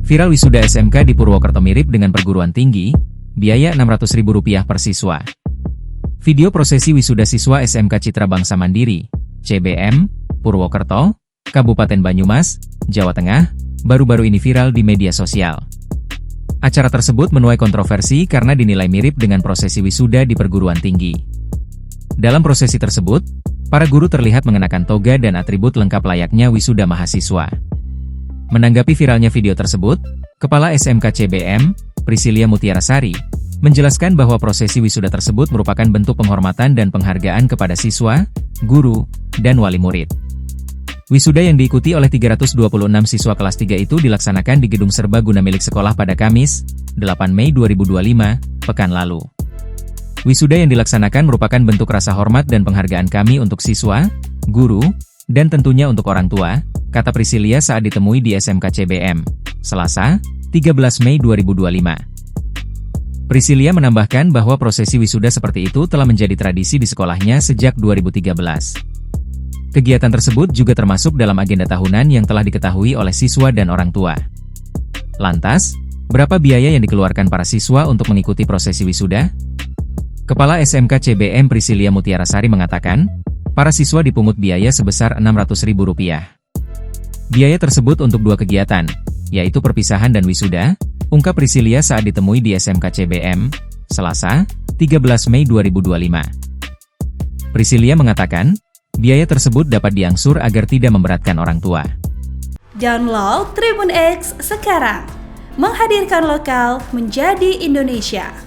Viral wisuda SMK di Purwokerto mirip dengan perguruan tinggi, biaya Rp600.000 per siswa. Video prosesi wisuda siswa SMK Citra Bangsa Mandiri, CBM, Purwokerto, Kabupaten Banyumas, Jawa Tengah, baru-baru ini viral di media sosial. Acara tersebut menuai kontroversi karena dinilai mirip dengan prosesi wisuda di perguruan tinggi. Dalam prosesi tersebut, para guru terlihat mengenakan toga dan atribut lengkap layaknya wisuda mahasiswa. Menanggapi viralnya video tersebut, Kepala SMK CBM, Priscilia Mutiarasari, menjelaskan bahwa prosesi wisuda tersebut merupakan bentuk penghormatan dan penghargaan kepada siswa, guru, dan wali murid. Wisuda yang diikuti oleh 326 siswa kelas 3 itu dilaksanakan di Gedung Serbaguna milik sekolah pada Kamis, 8 Mei 2025, pekan lalu. Wisuda yang dilaksanakan merupakan bentuk rasa hormat dan penghargaan kami untuk siswa, guru, dan tentunya untuk orang tua, kata Priscilia saat ditemui di SMK CBM, Selasa, 13 Mei 2025. Priscilia menambahkan bahwa prosesi wisuda seperti itu telah menjadi tradisi di sekolahnya sejak 2013. Kegiatan tersebut juga termasuk dalam agenda tahunan yang telah diketahui oleh siswa dan orang tua. Lantas, berapa biaya yang dikeluarkan para siswa untuk mengikuti prosesi wisuda? Kepala SMK CBM Priscilia Mutiarasari mengatakan, para siswa dipungut biaya sebesar Rp600.000. Biaya tersebut untuk dua kegiatan, yaitu perpisahan dan wisuda, ungkap Priscilia saat ditemui di SMK CBM, Selasa, 13 Mei 2025. Priscilia mengatakan, biaya tersebut dapat diangsur agar tidak memberatkan orang tua. Download Tribun X sekarang, menghadirkan lokal menjadi Indonesia.